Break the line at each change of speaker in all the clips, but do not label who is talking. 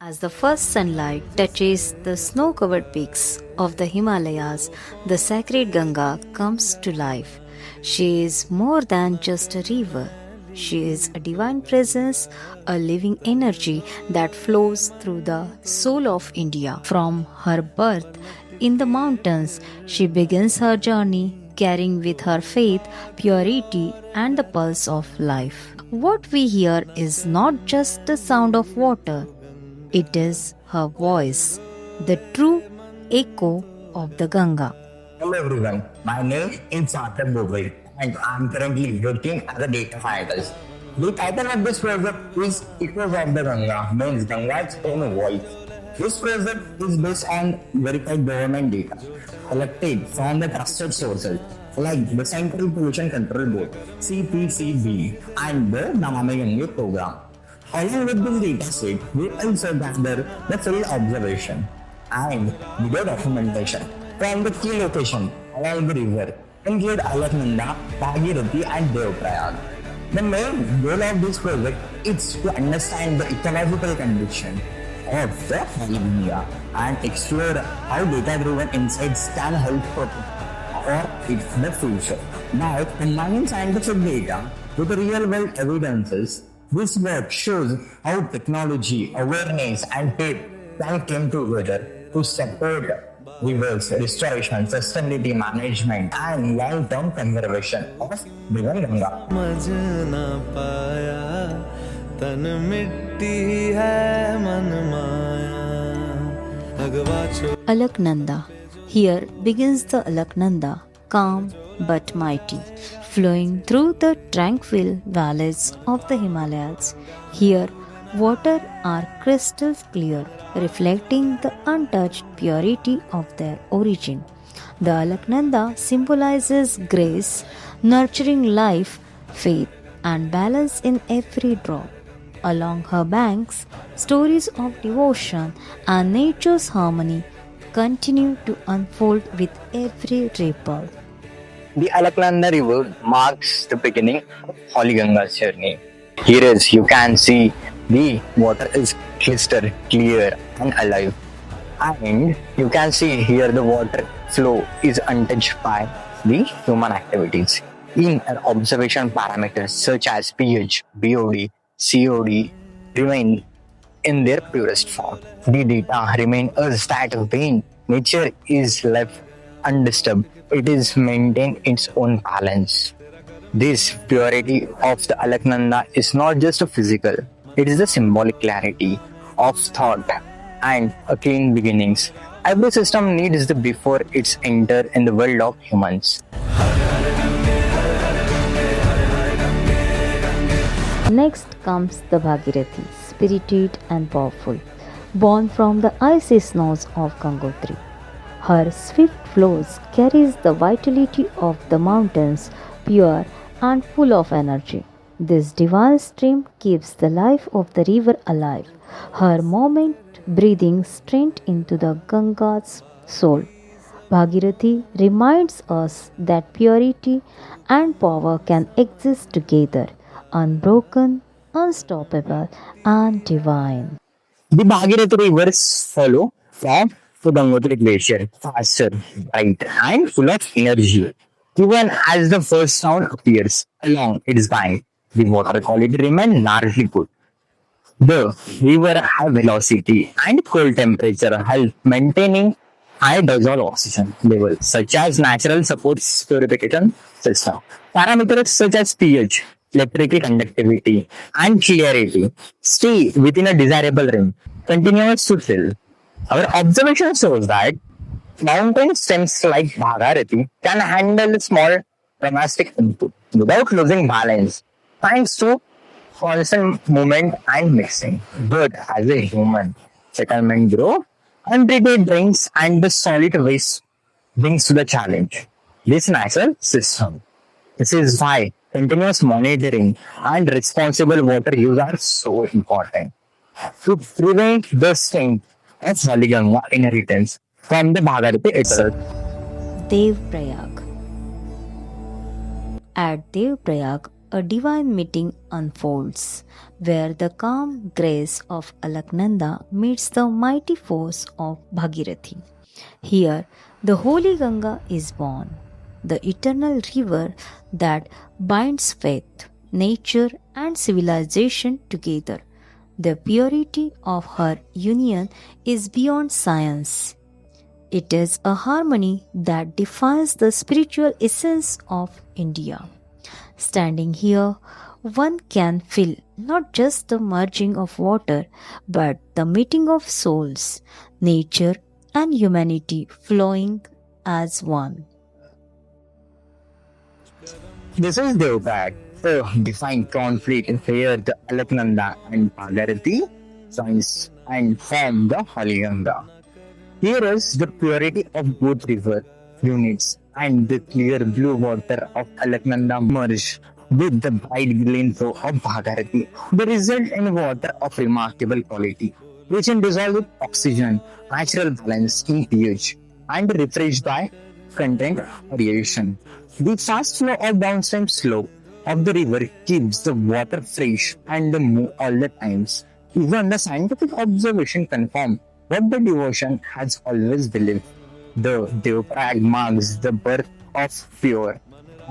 As the first sunlight touches the snow covered peaks of the Himalayas, the sacred Ganga comes to life. She is more than just a river. She is a divine presence, a living energy that flows through the soul of India. From her birth in the mountains, she begins her journey carrying with her faith, purity, and the pulse of life. What we hear is not just the sound of water, it is her voice, the true echo of the Ganga.
Hello everyone, my name is Sarthak Bogoi and I am currently working as a data scientist. The title of this project is Echoes of the Ganga, means Ganga's own voice. This project is based on verified government data collected from the trusted sources like the Central Pollution Control Board (CPCB) and the Namami Gange program. Along with this data set, we also gather the field observation and video documentation from the key locations along the river, include Alaknanda, Bhagirathi and Devprayag. The main goal of this project is to understand the ecological condition of the India and explore how data-driven insights can help protect or in the future. Now, combining scientific data with the real-world evidences, this work shows how technology, awareness, and faith can come together to support rivers restoration, sustainability management, and long-term conservation of river Ganga.
समझ ना पाया तन मिट्टी है मन माया भगवा छो
Alaknanda. Here begins the Alaknanda, calm but mighty, flowing through the tranquil valleys of the Himalayas. Here, water are crystal clear, reflecting the untouched purity of their origin. The Alaknanda symbolizes grace, nurturing life, faith, and balance in every drop. Along her banks, stories of devotion and nature's harmony continue to unfold with every ripple.
The Alaknanda River marks the beginning of Holy Ganga's journey. Here is you can see the water is crystal clear and alive. And you can see here the water flow is untouched by the human activities. In our observation parameters such as pH, BOD, COD remain in their purest form. The data remain us that when nature is left undisturbed, it is maintained its own balance. This purity of the Alaknanda is not just a physical, it is a symbolic clarity of thought and a clean beginnings. Every system needs the before it's enter in the world of humans.
Next comes the Bhagirathi, spirited and powerful, born from the icy snows of Gangotri. Her swift flows carries the vitality of the mountains, pure and full of energy. This divine stream keeps the life of the river alive, her moment breathing strength into the Ganga's soul. Bhagirathi reminds us that purity and power can exist together, unbroken, unstoppable, and divine.
The Bhagirathi rivers follow from the Gangotri glacier, faster, bright, and full of energy. Even as the first sound appears along its bank, the water quality remains largely good. The river high velocity and cold temperature help maintaining high dissolved oxygen levels, such as natural supports purification system. Parameters such as pH, electrical conductivity, and clarity stay within a desirable range, continuous to fill. Our observation shows that mountain stems like Bhagirathi can handle small domestic input without losing balance, thanks to constant movement and mixing. But as a human, settlement grow, untreated drains and the solid waste brings to the challenge. This natural system. This is why continuous monitoring and responsible water use are so important to prevent the stain of Holy Ganga inheritance from the Bhagirathi itself.
Devprayag. At Devprayag, a divine meeting unfolds, where the calm grace of Alaknanda meets the mighty force of Bhagirathi. Here, the holy Ganga is born, the eternal river that binds faith, nature, and civilization together. The purity of her union is beyond science. It is a harmony that defines the spiritual essence of India. Standing here, one can feel not just the merging of water, but the meeting of souls, nature, and humanity flowing as one.
This is Devbag, a defined conflict where the Alaknanda and Bhagirathi joins and form the Holy Ganga. Here is the purity of both river units and the clear blue water of Alaknanda merge with the bright green flow of Bhagirathi. The result in water of remarkable quality, which can dissolve with oxygen, natural balance in pH, and refreshed by content variation. The fast flow of downstream slope of the river keeps the water fresh and move all the times. Even the scientific observation confirm what the devotion has always believed. The Devprayag marks the birth of pure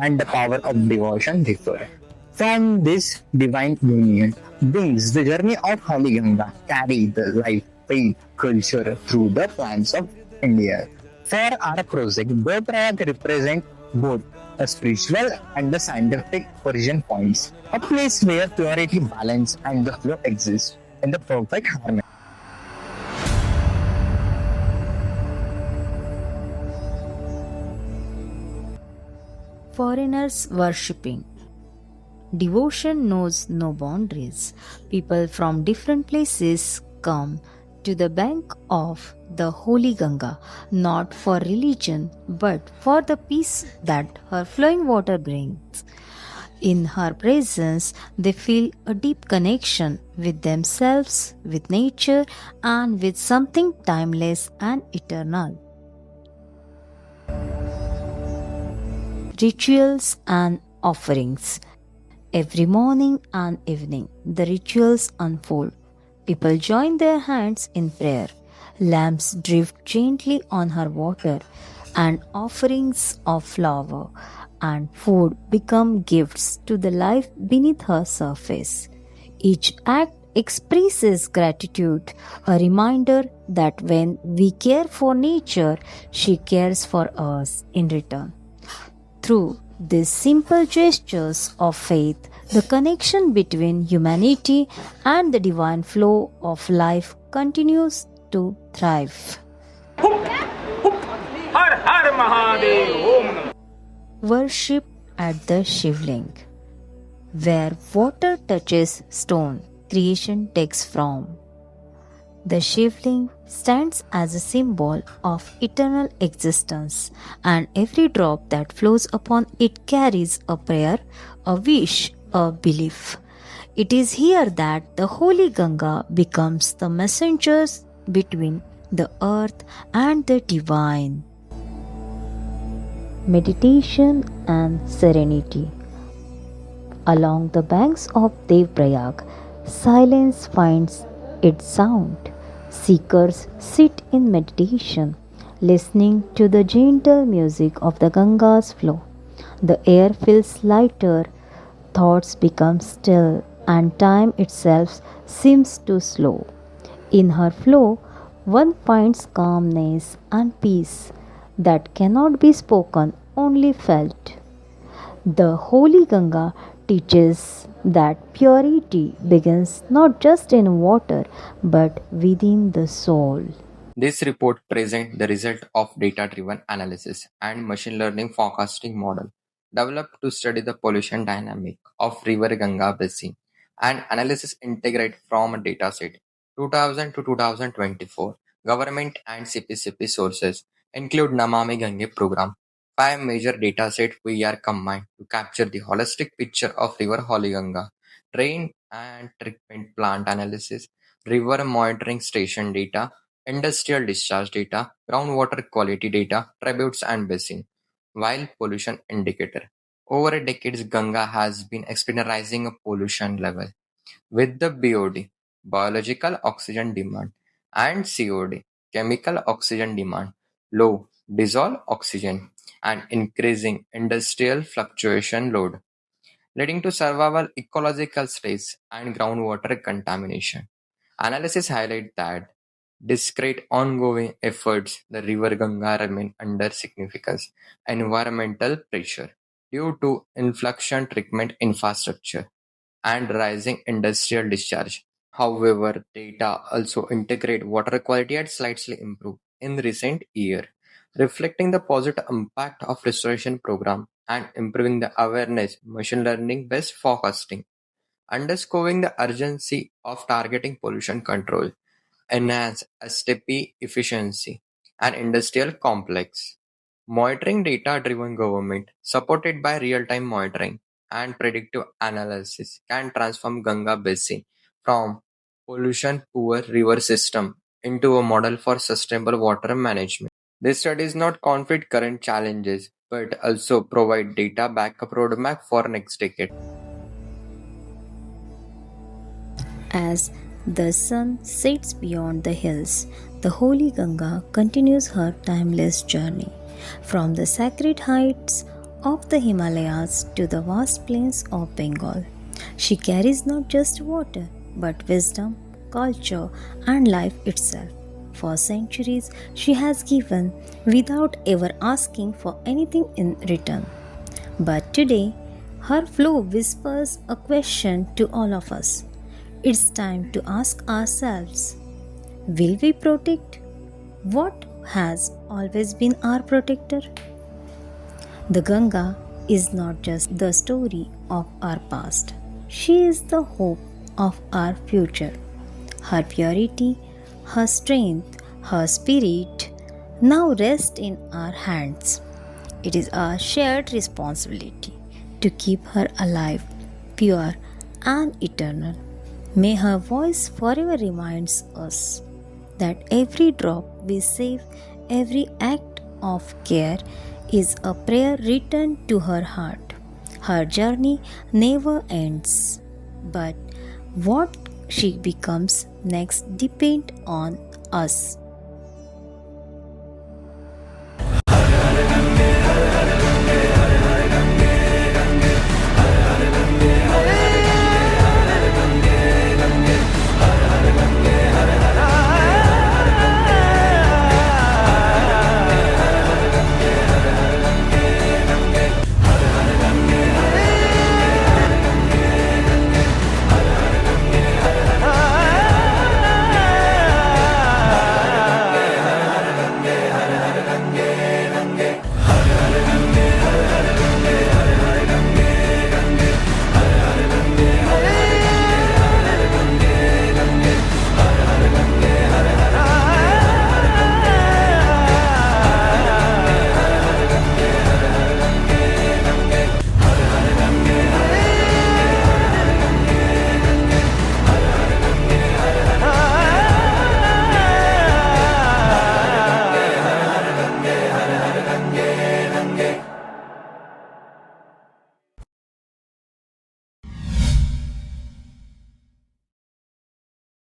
and the power of devotion differ. From this divine union brings the journey of Holy Ganga carry the life, faith, culture through the plants of India. For our project, Devprayag represent both a spiritual and the scientific origin points, a place where purity, balance, and the flow exist in the perfect harmony.
Foreigners worshipping. Devotion knows no boundaries. People from different places come to the bank of the holy Ganga, not for religion, but for the peace that her flowing water brings. In her presence, they feel a deep connection with themselves, with nature, and with something timeless and eternal. Rituals and offerings. Every morning and evening, the rituals unfold. People join their hands in prayer. Lamps drift gently on her water, and offerings of flower and food become gifts to the life beneath her surface. Each act expresses gratitude, a reminder that when we care for nature, she cares for us in return. Through these simple gestures of faith, the connection between humanity and the divine flow of life continues to thrive.
हर हर महादेव ओम नमः
Worship at the Shivling. Where water touches stone, creation takes form. The Shivling stands as a symbol of eternal existence, and every drop that flows upon it carries a prayer, a wish, a belief. It is here that the holy Ganga becomes the messenger between the earth and the divine. Meditation and serenity. Along the banks of Devprayag, silence finds its sound. Seekers sit in meditation, listening to the gentle music of the Ganga's flow. The air feels lighter, thoughts become still, and time itself seems to slow. In her flow, one finds calmness and peace that cannot be spoken, only felt. The Holy Ganga teaches that purity begins not just in water but within the soul.
This report presents the result of data-driven analysis and machine learning forecasting model developed to study the pollution dynamic of River Ganga basin and analysis integrate from a dataset 2000 to 2024. Government and CPCP sources include Namami Gange program. Five major datasets we are combined to capture the holistic picture of River Holy Ganga, drain and treatment plant analysis, river monitoring station data, industrial discharge data, groundwater quality data, tributes and basin, while pollution indicator. Over a decades, Ganga has been experiencing a pollution level with the BOD, biological oxygen demand, and COD, chemical oxygen demand, low dissolved oxygen, and increasing industrial fluctuation load, leading to survival ecological stress and groundwater contamination. Analysis highlight that despite ongoing efforts, the river Ganga remain under significant environmental pressure due to influx treatment infrastructure and rising industrial discharge. However, data also integrate water quality had slightly improved in recent years, reflecting the positive impact of restoration program and improving the awareness machine learning based forecasting, underscoring the urgency of targeting pollution control, enhance STP efficiency, and industrial complex. Monitoring data-driven government, supported by real-time monitoring and predictive analysis, can transform Ganga Basin from pollution-poor river system into a model for sustainable water management. This studies not conflict current challenges, but also provide data backup roadmap for next decade.
As the sun sets beyond the hills, the holy Ganga continues her timeless journey. From the sacred heights of the Himalayas to the vast plains of Bengal, she carries not just water but wisdom, culture, and life itself. For centuries, she has given without ever asking for anything in return. But today, her flow whispers a question to all of us. It's time to ask ourselves, will we protect what has always been our protector? The Ganga is not just the story of our past, she is the hope of our future. Her purity, her strength, her spirit now rest in our hands. It is our shared responsibility to keep her alive, pure, and eternal. May her voice forever reminds us that every drop we save, every act of care is a prayer written to her heart. Her journey never ends, but what she becomes next depends on us.